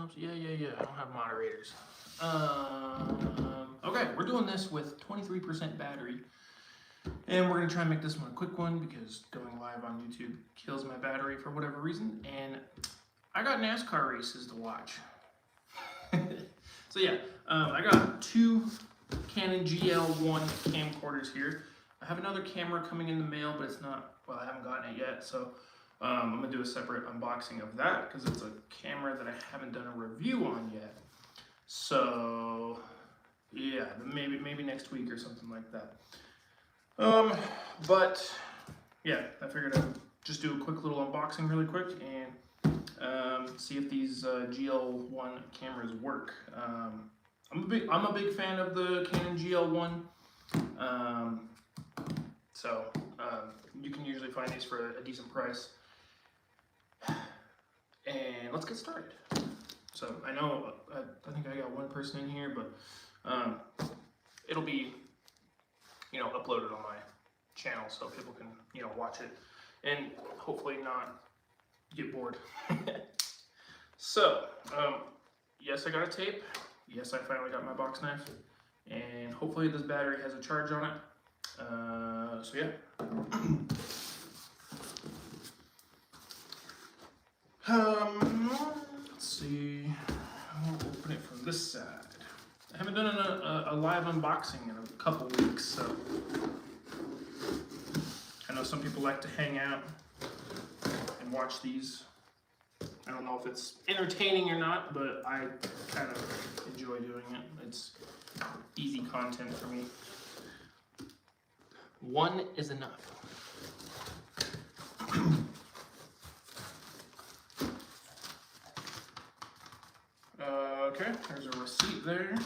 helps. Yeah. I don't have moderators. Okay, we're doing this with 23% battery. And we're going to try and make this one a quick one because going live on YouTube kills my battery for whatever reason. And I got NASCAR races to watch. So yeah, I got two Canon GL1 camcorders here. I have another camera coming in the mail, but it's not, well, I haven't gotten it yet. So I'm going to do a separate unboxing of that because it's a camera that I haven't done a review on yet. So yeah, maybe next week or something like that. But yeah, I figured I'd just do a quick little unboxing really quick and see if these GL1 cameras work. I'm a big fan of the Canon GL1. So you can usually find these for a decent price. And let's get started. So I know I think I got one person in here, but it'll be, you know, uploaded on my channel so people can, you know, watch it and hopefully not get bored. So yes, I got a tape. Yes, I finally got my box knife, and hopefully this battery has a charge on it. So yeah. Let's see. I'll open it from this side. I haven't done a live unboxing in a couple weeks, so I know some people like to hang out and watch these. I don't know if it's entertaining or not, but I kind of enjoy doing it. It's easy content for me. One is enough. Okay, there's a receipt there.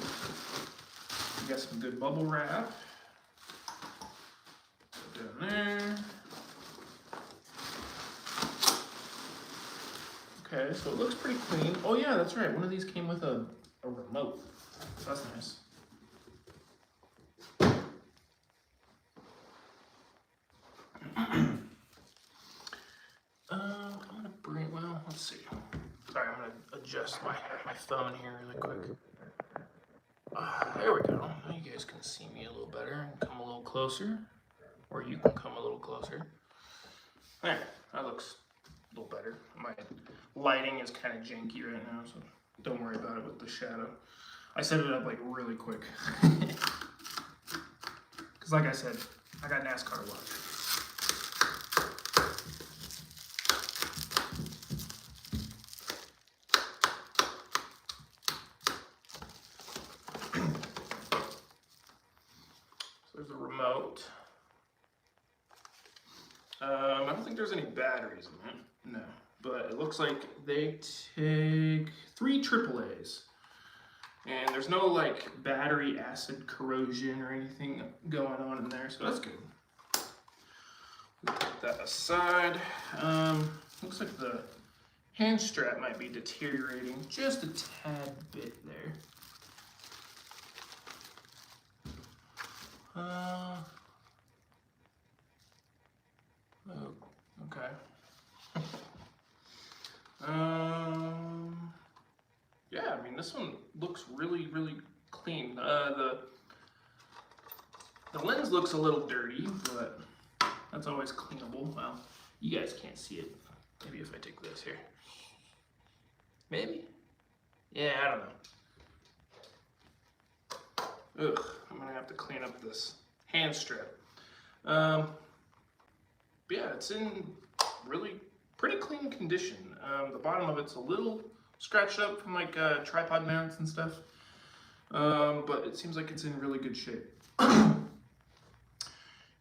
We got some good bubble wrap. Put it down there. Okay, so it looks pretty clean. Oh yeah, that's right. One of these came with a remote. That's nice. I'm gonna bring, well, let's see. Sorry, I'm gonna adjust my phone here really quick. There we go. Now you guys can see me a little better and come a little closer. Or you can come a little closer. There, that looks a little better. My lighting is kind of janky right now, so don't worry about it with the shadow. I set it up like really quick. Because like I said, I got NASCAR to watch. There's a remote. I don't think there's any batteries in it, no. But it looks like they take 3 AAAs. And there's no like battery acid corrosion or anything going on in there, so that's good. Put that aside. Looks like the hand strap might be deteriorating just a tad bit there. Oh, okay. Yeah, I mean, this one looks really, really clean. The lens looks a little dirty, but that's always cleanable. Well, you guys can't see it. Maybe if I take this here. Maybe? Yeah, I don't know. Ugh, I'm gonna have to clean up this hand strap. But yeah, it's in really pretty clean condition. The bottom of it's a little scratched up from like tripod mounts and stuff, but it seems like it's in really good shape.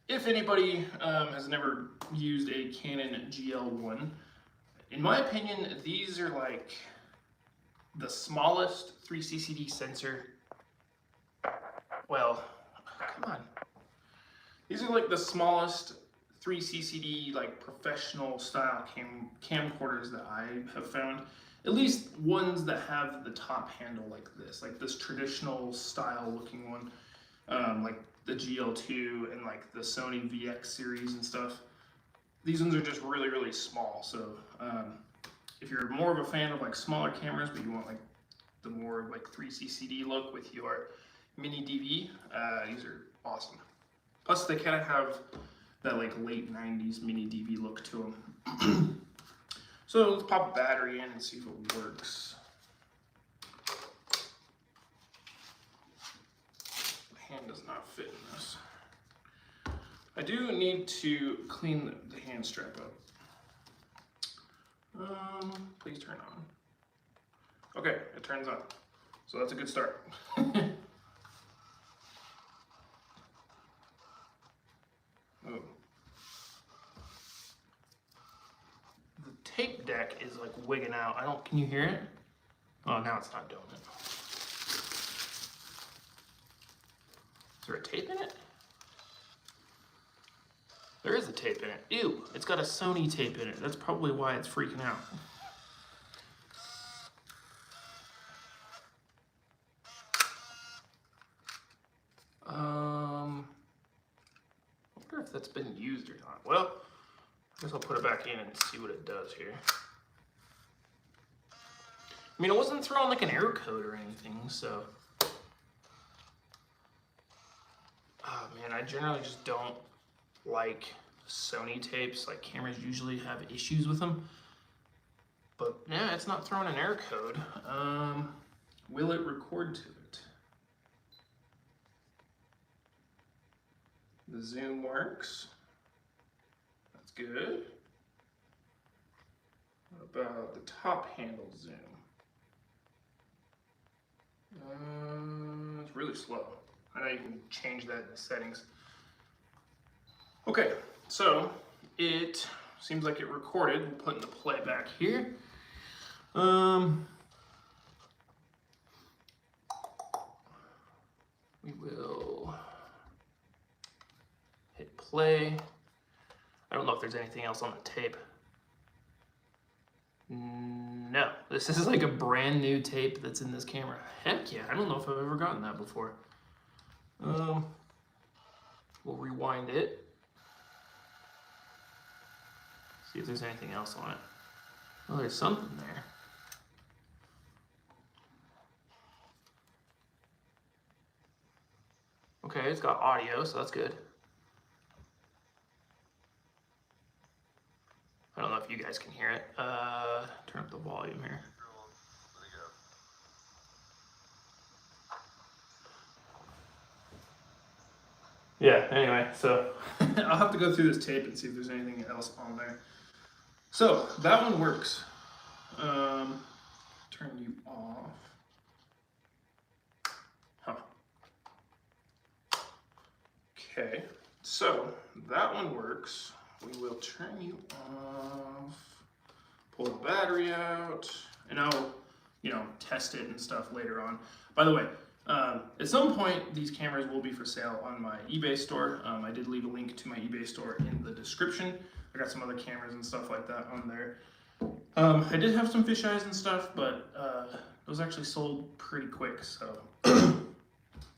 If anybody has never used a Canon GL1, in my opinion, these are like the smallest 3CCD sensor. Well, come on. These are like the smallest 3CCD like professional style camcorders that I have found. At least ones that have the top handle like this traditional style looking one, like the GL2 and like the Sony VX series and stuff. These ones are just really, really small. So if you're more of a fan of like smaller cameras, but you want like the more like 3CCD look with your mini DV, these are awesome. Plus they kind of have that like late 90s mini DV look to them. So let's pop a battery in and see if it works. The hand does not fit in this. I do need to clean the hand strap up. Please turn on. Okay, it turns on. So that's a good start. Oh. The tape deck is like wigging out. Can you hear it? Oh, now it's not doing it. Is there a tape in it? There is a tape in it. Ew, it's got a Sony tape in it. That's probably why it's freaking out. I wonder if that's been used or not. Well, I guess I'll put it back in and see what it does here. I mean, it wasn't throwing like an error code or anything, so. Oh man, I generally just don't like Sony tapes. Like cameras usually have issues with them. But yeah, it's not throwing an error code. Will it record to it? The zoom works. That's good. What about the top handle zoom? It's really slow. I know you can change that in the settings. Okay, so it seems like it recorded. We'll put in the playback here. We will hit play. I don't know if there's anything else on the tape. No, this is like a brand new tape that's in this camera. Heck yeah, I don't know if I've ever gotten that before. We'll rewind it. See if there's anything else on it. Oh, there's something there. Okay, it's got audio, so that's good. I don't know if you guys can hear it. Turn up the volume here. Yeah, anyway, so I'll have to go through this tape and see if there's anything else on there. So that one works. Turn you off. Huh. Okay, so that one works. We will turn you off, pull the battery out, and I'll, test it and stuff later on. By the way, at some point, these cameras will be for sale on my eBay store. I did leave a link to my eBay store in the description. I got some other cameras and stuff like that on there. I did have some fisheyes and stuff, but those actually sold pretty quick, so I'm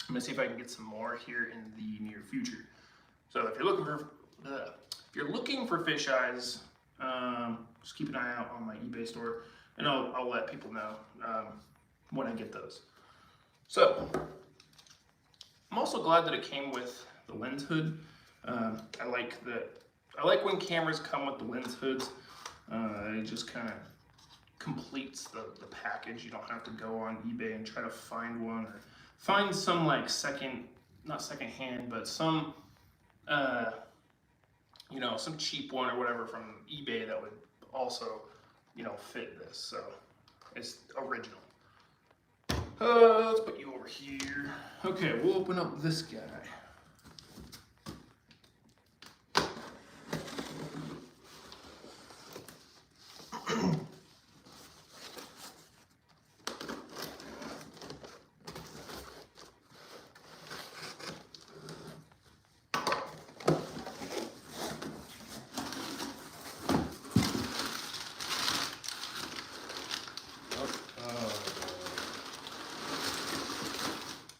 gonna see if I can get some more here in the near future. So if you're looking for fisheyes, just keep an eye out on my eBay store, and I'll let people know when I get those. So I'm also glad that it came with the lens hood. I like when cameras come with the lens hoods. It just kind of completes the package. You don't have to go on eBay and try to find one, or find some like not second hand, but some some cheap one or whatever from eBay that would also fit this. So it's original. Let's put you over here. Okay, we'll open up this guy.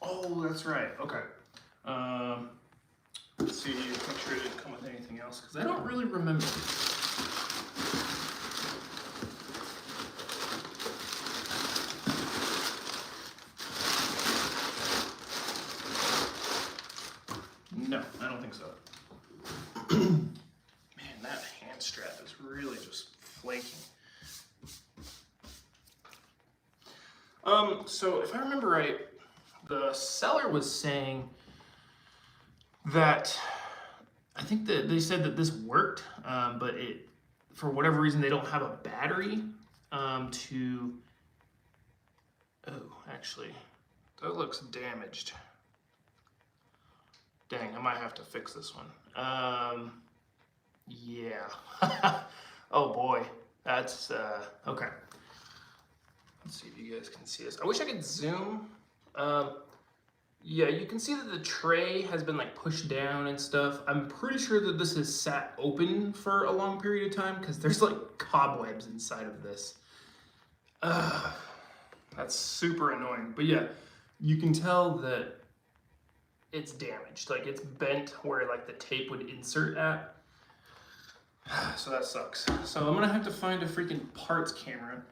Oh, that's right. Okay. Let's see. Make sure it didn't come with anything else, because I don't really remember. think so. Man, that hand strap is really just flaking. So if I remember right, the seller was saying that, I think that they said that this worked, but for whatever reason, they don't have a battery to, oh, actually, that looks damaged. Dang, I might have to fix this one. Yeah. Oh boy, that's, okay. Let's see if you guys can see this. I wish I could zoom. Yeah, you can see that the tray has been like pushed down and stuff. I'm pretty sure that this has sat open for a long period of time because there's like cobwebs inside of this. That's super annoying. But yeah, you can tell that it's damaged. Like it's bent where like the tape would insert at. So that sucks. So I'm gonna have to find a freaking parts camera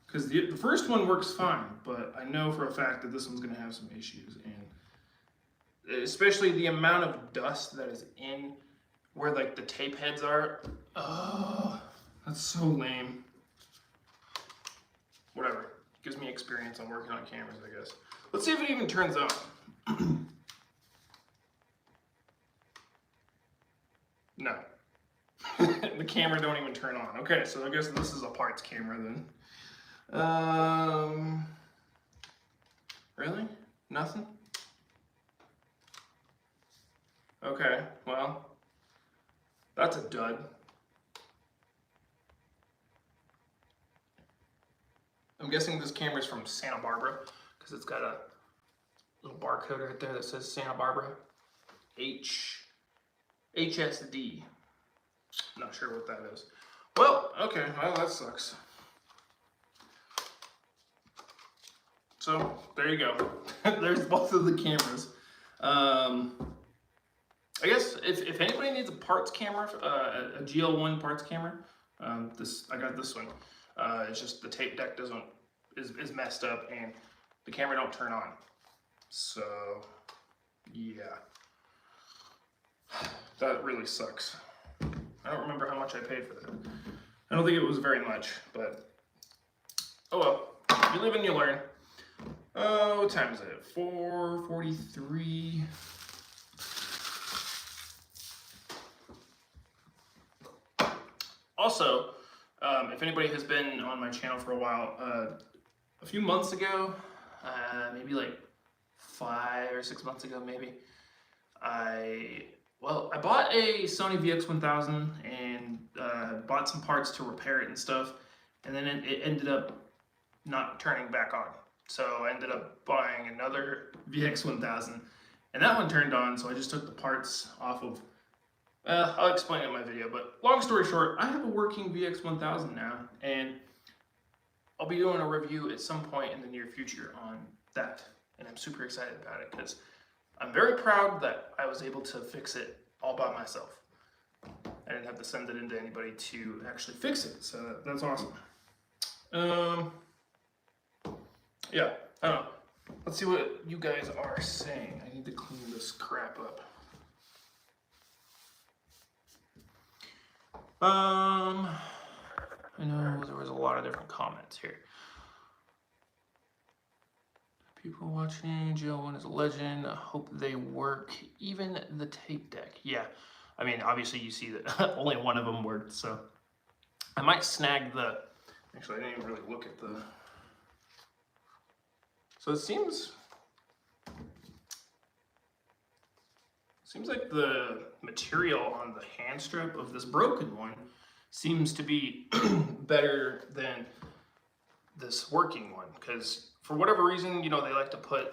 because the first one works fine, but I know for a fact that this one's gonna have some issues, and especially the amount of dust that is in where like the tape heads are. Oh, that's so lame. Whatever, gives me experience on working on cameras, I guess. Let's see if it even turns on. No. The camera don't even turn on. Okay, so I guess this is a parts camera then. Really? Nothing? Okay, well, that's a dud. I'm guessing this camera's from Santa Barbara because it's got a little barcode right there that says Santa Barbara. HSD. Not sure what that is. Well, okay, well, that sucks. So, there you go. There's both of the cameras. I guess if anybody needs a parts camera, a GL1 parts camera, I got this one. It's just the tape deck is messed up and the camera don't turn on. So, yeah. That really sucks. I don't remember how much I paid for that. I don't think it was very much, but oh well. You live and you learn. What time is it? 4:43. Also, if anybody has been on my channel for a while, a few months ago, maybe like 5 or 6 months ago, maybe, I bought a Sony VX1000 and bought some parts to repair it and stuff, and then it ended up not turning back on. So I ended up buying another VX1000, and that one turned on, so I just took the parts off of, I'll explain it in my video, but long story short, I have a working VX1000 now, and I'll be doing a review at some point in the near future on that, and I'm super excited about it, because I'm very proud that I was able to fix it all by myself. I didn't have to send it into anybody to actually fix it, so that's awesome. Yeah, I don't know. Let's see what you guys are saying. I need to clean this crap up. I know there was a lot of different comments here. People watching, GL1 is a legend. I hope they work. Even the tape deck. Yeah, I mean, obviously you see that only one of them worked, so I might snag the, actually I didn't even really look at the, so it seems like the material on the hand strap of this broken one seems to be better than this working one, because for whatever reason, you know, they like to put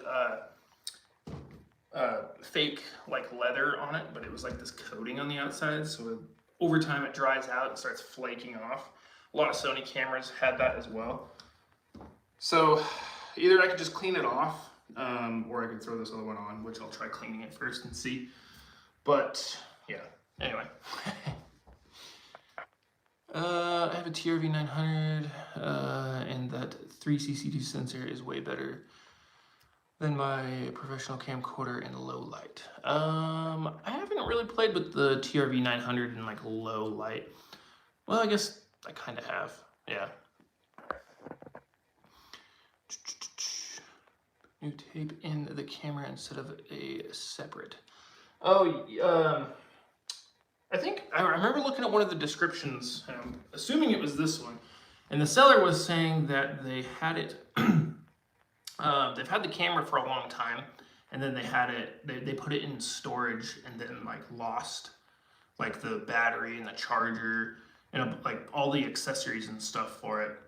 fake like leather on it, but it was like this coating on the outside, so over time it dries out and starts flaking off. A lot of Sony cameras had that as well. So either I could just clean it off, or I could throw this other one on, which I'll try cleaning it first and see. But yeah, anyway. I have a TRV 900, and that 3CC2 sensor is way better. than my professional camcorder in low light. I haven't really played with the TRV 900 in like low light. Well, I guess I kind of have, yeah. New tape in the camera instead of a separate. Oh, I think I remember looking at one of the descriptions, assuming it was this one, and the seller was saying that they had it. They've had the camera for a long time, and then they had it. They put it in storage, and then like lost like the battery and the charger and like all the accessories and stuff for it.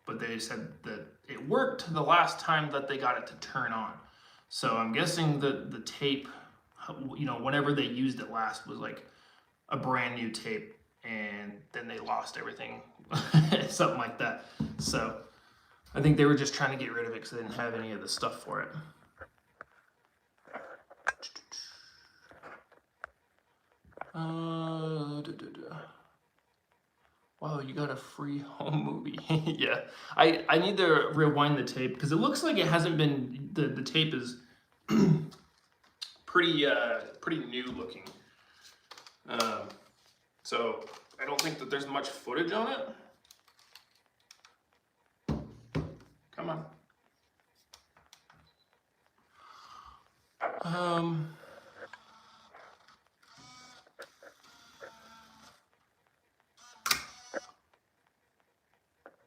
But they said that it worked the last time that they got it to turn on. So I'm guessing that the tape, you know, whenever they used it last was like a brand new tape, and then they lost everything, something like that. So I think they were just trying to get rid of it because they didn't have any of the stuff for it. Wow, you got a free home movie. Yeah, I need to rewind the tape because it looks like it hasn't been, the tape is pretty new looking. So I don't think that there's much footage on it. Come on.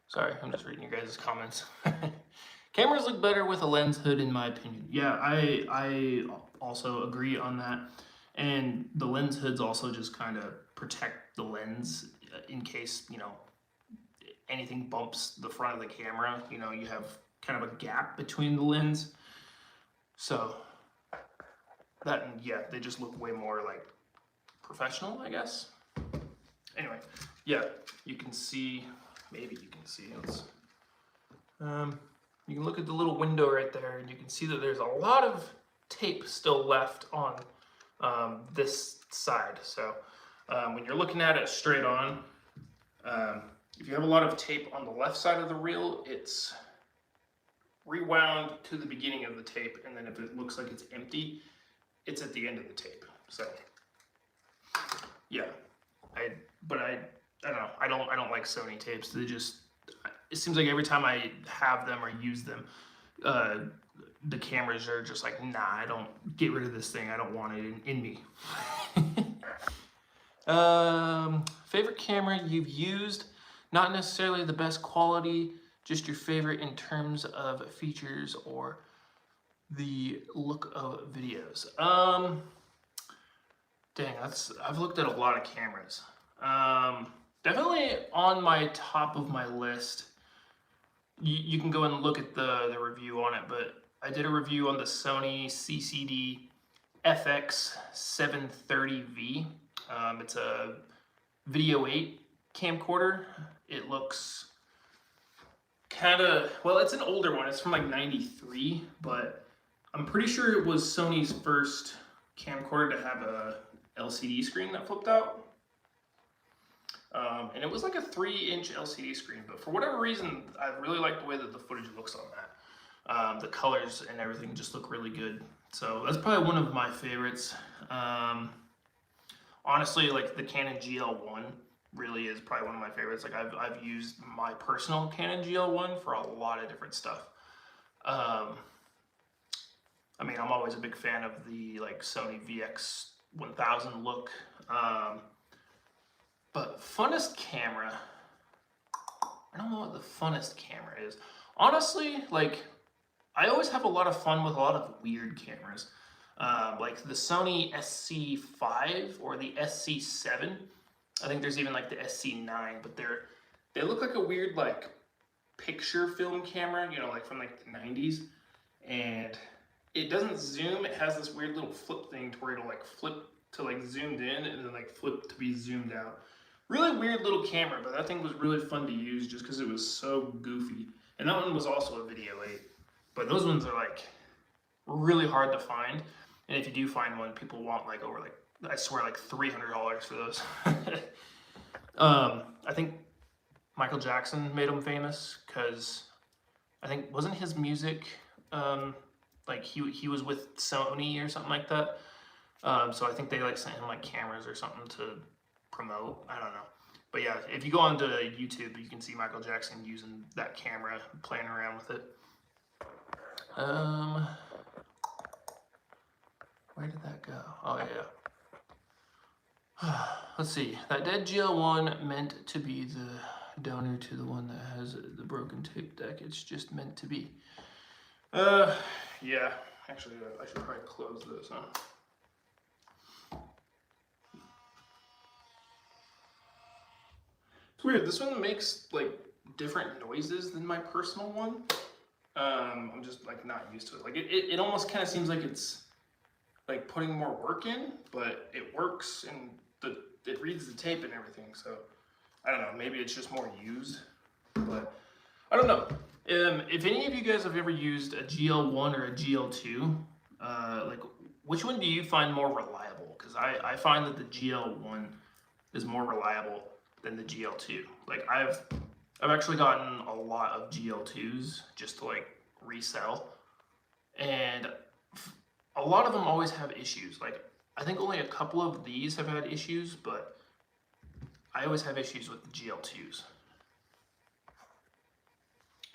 Sorry, I'm just reading your guys' comments. Cameras look better with a lens hood, in my opinion. Yeah, I also agree on that. And the lens hoods also just kind of protect the lens in case, you know, anything bumps the front of the camera. You know, you have kind of a gap between the lens. So that, and yeah, they just look way more like professional, I guess. Anyway, yeah, you can see, maybe you can see, you can look at the little window right there, and you can see that there's a lot of tape still left on this side. So when you're looking at it straight on, if you have a lot of tape on the left side of the reel, it's rewound to the beginning of the tape, and then if it looks like it's empty, it's at the end of the tape. So yeah, I don't know. I don't like Sony tapes. They just, it seems like every time I have them or use them, the cameras are just like, nah, I don't, get rid of this thing. I don't want it in me. Favorite camera you've used? Not necessarily the best quality, just your favorite in terms of features or the look of videos. Dang, I've looked at a lot of cameras. Definitely on my top of my list. You can go and look at the review on it, but I did a review on the Sony CCD FX 730V. It's a Video 8 camcorder. It looks kind of, well, it's an older one. It's from like 93, but I'm pretty sure it was Sony's first camcorder to have a LCD screen that flipped out. And it was like a 3-inch LCD screen, but for whatever reason, I really like the way that the footage looks on that. The colors and everything just look really good. So that's probably one of my favorites. Honestly, like the Canon GL1 really is probably one of my favorites. Like I've used my personal Canon GL1 for a lot of different stuff. I mean, I'm always a big fan of the like Sony VX1000 look. But funnest camera, I don't know what the funnest camera is. Honestly, like, I always have a lot of fun with a lot of weird cameras. Like the Sony SC5 or the SC7. I think there's even like the SC9, but they look like a weird like picture film camera, you know, like from like the 90s. And it doesn't zoom, it has this weird little flip thing to where it'll like flip to like zoomed in and then like flip to be zoomed out. Really weird little camera, but that thing was really fun to use just because it was so goofy. And that one was also a Video 8. But those ones are like really hard to find. And if you do find one, people want like over like, I swear, like $300 for those. I think Michael Jackson made them famous because I think, wasn't his music like he was with Sony or something like that. So I think they like sent him like cameras or something to promote. I don't know. But yeah, if you go onto YouTube, you can see Michael Jackson using that camera, playing around with it. Where did that go? Oh yeah. Let's see. That dead GL1 meant to be the donor to the one that has the broken tape deck. It's just meant to be. Yeah. Actually, I should probably close this, huh? It's weird. This one makes like different noises than my personal one. I'm just like not used to it. Like it almost kind of seems like it's like putting more work in, but it works and it reads the tape and everything. So I don't know. Maybe it's just more used, but I don't know. If any of you guys have ever used a GL1 or a GL2, like which one do you find more reliable? Because I find that the GL1 is more reliable than the GL2. Like I've actually gotten a lot of GL2s just to like resell, and a lot of them always have issues. Like I think only a couple of these have had issues, but I always have issues with the GL2s.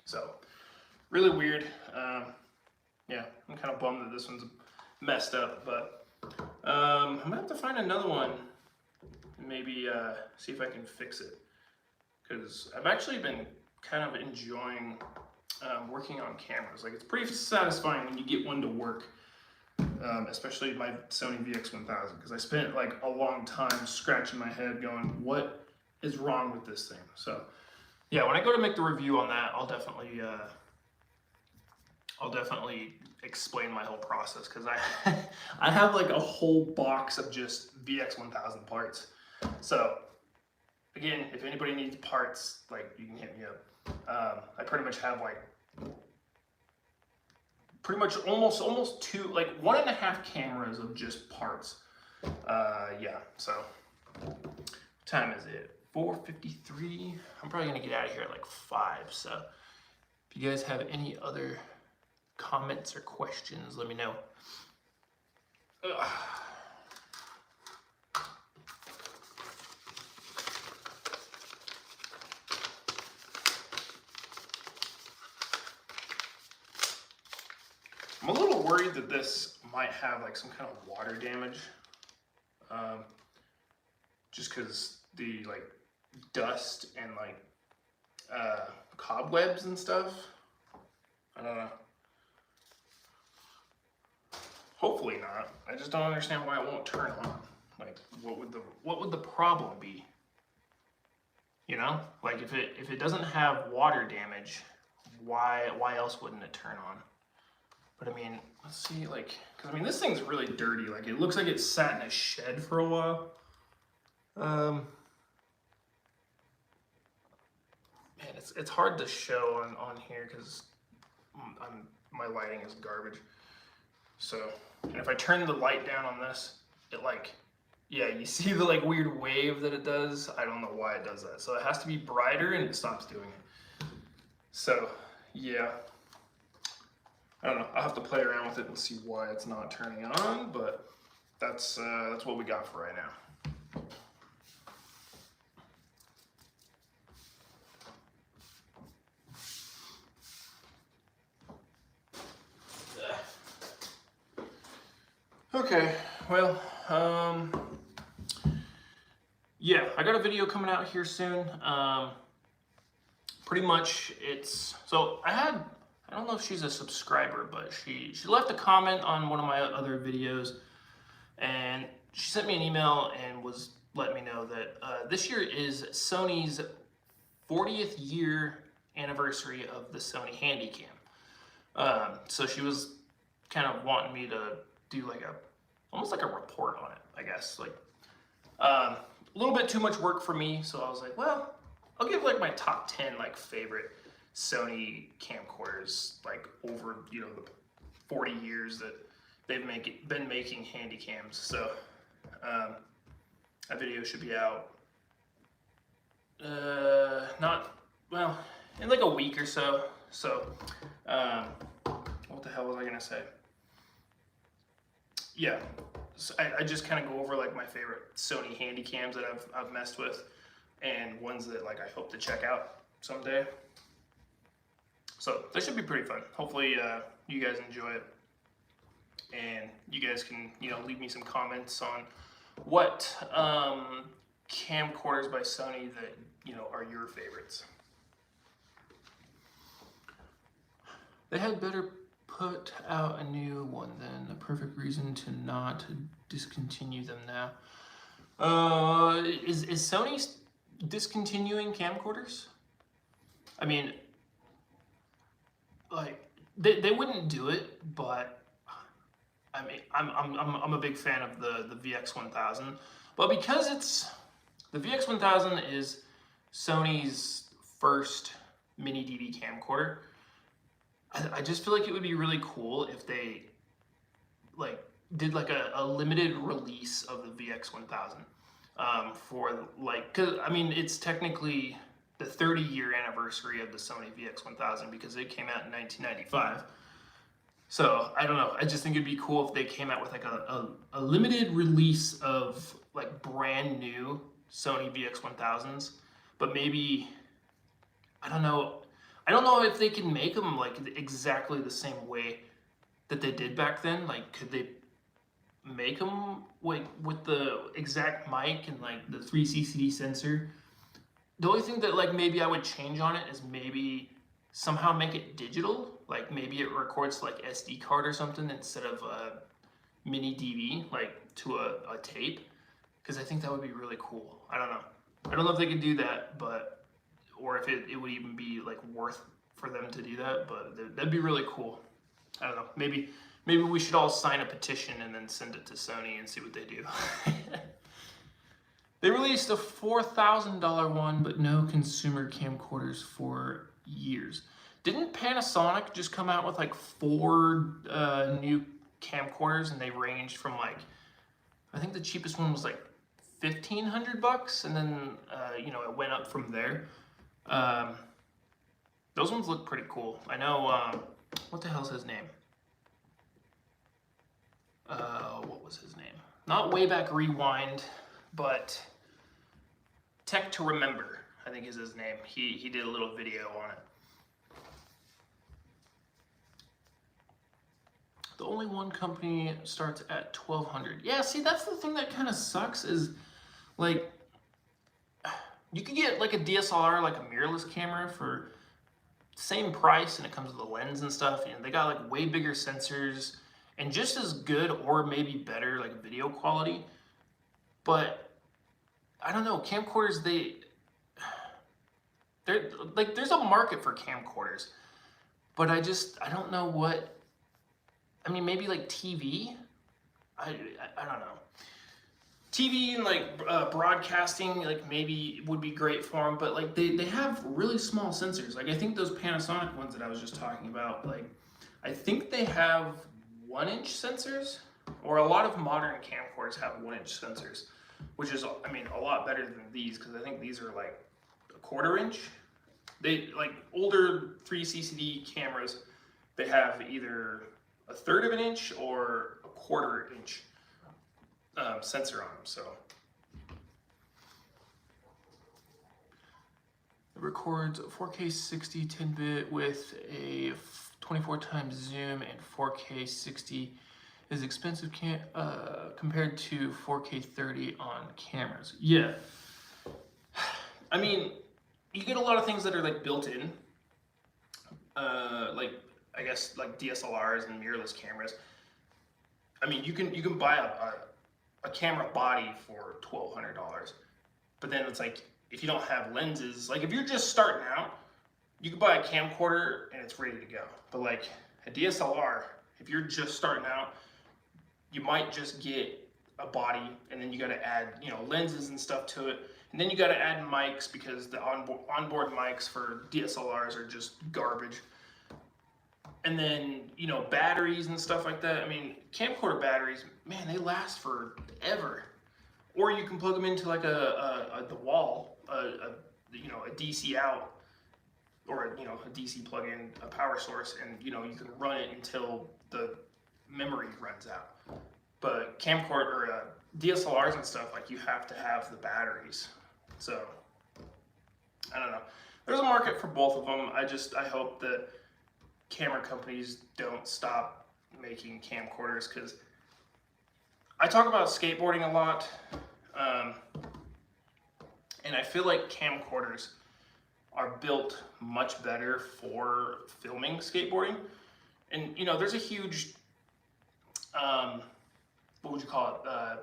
So really weird. Yeah, I'm kind of bummed that this one's messed up, but I'm gonna have to find another one and maybe see if I can fix it, because I've actually been kind of enjoying working on cameras. Like it's pretty satisfying when you get one to work, especially my Sony VX1000, because I spent like a long time scratching my head going, what is wrong with this thing? So yeah, when I go to make the review on that, I'll definitely explain my whole process, because I have like a whole box of just VX1000 parts. So again, if anybody needs parts, like you can hit me up. I pretty much have like almost two, like 1.5 cameras of just parts. Yeah, so what time is it? 4:53. I'm probably gonna get out of here at like 5. So if you guys have any other comments or questions, let me know. Ugh. I'm a little worried that this might have like some kind of water damage, just because the like dust and like cobwebs and stuff. I don't know. Hopefully not. I just don't understand why it won't turn on. Like, what would the problem be? You know, like if it doesn't have water damage, why else wouldn't it turn on? But I mean, let's see, like, because I mean, this thing's really dirty. Like, it looks like it sat in a shed for a while. Man, it's hard to show on here because my lighting is garbage. So, and if I turn the light down on this, it like, yeah, you see the like weird wave that it does? I don't know why it does that. So it has to be brighter and it stops doing it. So, yeah. I don't know. I'll have to play around with it and see why it's not turning on, but that's what we got for right now. Okay, well, yeah, I got a video coming out here soon. Pretty much so I don't know if she's a subscriber, but she left a comment on one of my other videos, and she sent me an email and was letting me know that this year is Sony's 40th year anniversary of the Sony Handycam. So she was kind of wanting me to do like almost like a report on it, I guess. Like a little bit too much work for me, so I was like, well, I'll give like my top 10 like favorite Sony camcorders, like over, you know, the 40 years that they've been making handy cams. So that video should be out in like a week or so. So what the hell was I gonna say? yeah, so I just kind of go over like my favorite Sony handy cams that I've messed with, and ones that like I hope to check out someday. So that should be pretty fun. Hopefully you guys enjoy it, and you guys can, you know, leave me some comments on what camcorders by Sony that, you know, are your favorites. They had better put out a new one then. A perfect reason to not discontinue them now. Is Sony discontinuing camcorders? I mean, like they wouldn't do it, but I mean, I'm a big fan of the VX1000, but because it's the VX1000 is Sony's first mini DV camcorder. I just feel like it would be really cool if they like did like a limited release of the VX1000 for like, cause I mean it's technically the 30-year anniversary of the Sony VX1000 because it came out in 1995. So I don't know. I just think it'd be cool if they came out with like a limited release of like brand new Sony VX1000s, but maybe I don't know. I don't know if they can make them like exactly the same way that they did back then. Like, could they make them like with the exact mic and like the 3CCD sensor? The only thing that like maybe I would change on it is maybe somehow make it digital. Like maybe it records to like SD card or something instead of a mini DV, like to a tape. Because I think that would be really cool. I don't know. I don't know if they could do that, but or if it would even be like worth for them to do that, but that'd be really cool. I don't know. Maybe we should all sign a petition and then send it to Sony and see what they do. They released a $4,000 one, but no consumer camcorders for years. Didn't Panasonic just come out with like 4 new camcorders, and they ranged from like, I think the cheapest one was like $1,500, and then you know, it went up from there. Those ones look pretty cool. I know, what the hell's his name? What was his name? Not Wayback Rewind, but Tech to Remember, I think is his name. He did a little video on it. The only one company starts at $1,200. Yeah, see, that's the thing that kind of sucks is, like, you could get like a DSLR, like a mirrorless camera for the same price, and it comes with a lens and stuff, and they got like way bigger sensors and just as good or maybe better like video quality. But I don't know, camcorders, they're like, there's a market for camcorders, but I don't know what. I mean, maybe like TV. I don't know. TV and like broadcasting, like maybe would be great for them, but like they have really small sensors. Like I think those Panasonic ones that I was just talking about, like I think they have 1-inch sensors, or a lot of modern camcorders have 1-inch sensors, which is, I mean, a lot better than these, because I think these are like a 1/4 inch. They like older 3CCD cameras, they have either 1/3 of an inch or a 1/4 inch sensor on them. So it records 4K 60 10-bit with a 24x zoom, and 4K 60 is expensive compared to 4K 30 on cameras. Yeah, I mean, you get a lot of things that are like built in, like I guess like DSLRs and mirrorless cameras. I mean, you can buy a camera body for $1,200, but then it's like, if you don't have lenses, like if you're just starting out, you can buy a camcorder and it's ready to go. But like a DSLR, if you're just starting out, you might just get a body, and then you got to add, you know, lenses and stuff to it, and then you got to add mics, because the onboard mics for DSLRs are just garbage. And then, you know, batteries and stuff like that. I mean, camcorder batteries, man, they last forever. Or you can plug them into like the wall, you know, a DC out, or you know, a DC plug-in, a power source, and you know, you can run it until the memory runs out. But camcorder or DSLRs and stuff, like, you have to have the batteries. So I don't know. There's a market for both of them. I hope that camera companies don't stop making camcorders, because I talk about skateboarding a lot, and I feel like camcorders are built much better for filming skateboarding. And you know, there's a huge what would you call it,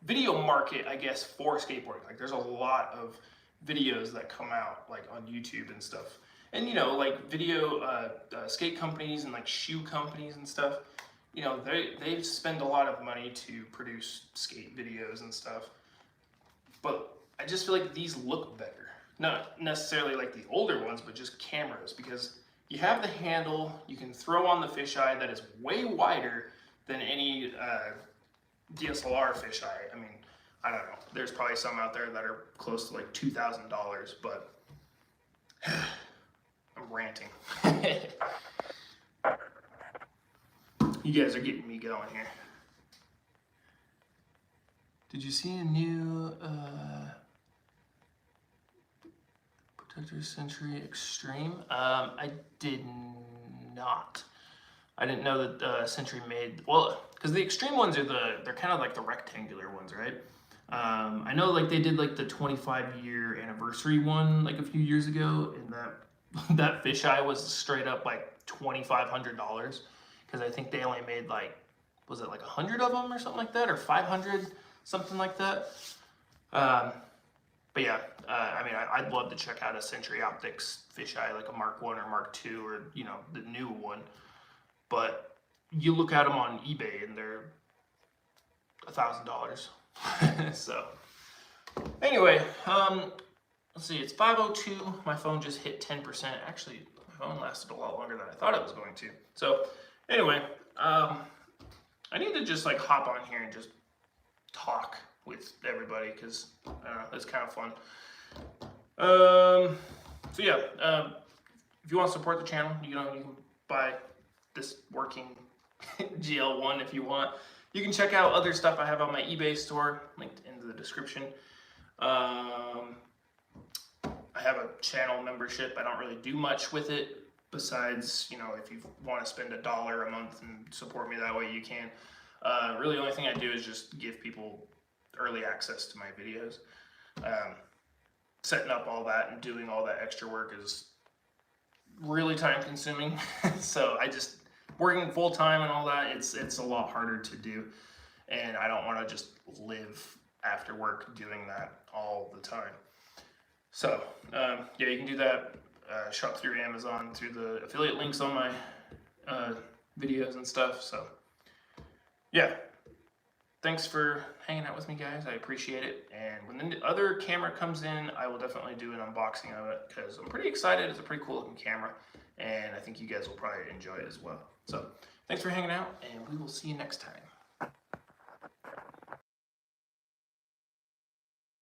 video market, I guess, for skateboarding. Like, there's a lot of videos that come out, like, on YouTube and stuff. And you know, like, video skate companies and like shoe companies and stuff, you know, they spend a lot of money to produce skate videos and stuff. But I just feel like these look better. Not necessarily like the older ones, but just cameras, because you have the handle, you can throw on the fisheye that is way wider than any DSLR fisheye. I mean, I don't know. There's probably some out there that are close to like $2,000, but I'm ranting. You guys are getting me going here. Did you see a new Protector Century Extreme? I did not. I didn't know that Century made, well, because the Extreme ones are they're kind of like the rectangular ones, right? I know, like, they did like the 25-year anniversary one like a few years ago, and that fisheye was straight up like $2,500, because I think they only made like, was it like 100 of them or something like that, or 500, something like that. But yeah, I mean, I'd love to check out a Century Optics fisheye, like a Mark 1 or Mark 2, or, you know, the new one. But you look at them on eBay and they're $1,000. So anyway, let's see, it's 5:02. My phone just hit 10%. Actually, my phone lasted a lot longer than I thought it was going to. So anyway, I need to just like hop on here and just talk with everybody, because it's kind of fun. So yeah, if you want to support the channel, you know, you can buy this working GL1 if you want. You can check out other stuff I have on my eBay store, linked in the description. I have a channel membership. I don't really do much with it besides, you know, if you want to spend $1 a month and support me that way, you can. Really, the only thing I do is just give people early access to my videos. Setting up all that and doing all that extra work is really time consuming. So working full time and all that, it's a lot harder to do, and I don't want to just live after work doing that all the time. So yeah, you can do that. Shop through Amazon, through the affiliate links on my videos and stuff. So yeah, thanks for hanging out with me, guys. I appreciate it. And when the other camera comes in, I will definitely do an unboxing of it, because I'm pretty excited. It's a pretty cool looking camera, and I think you guys will probably enjoy it as well. So thanks for hanging out, and we will see you next time.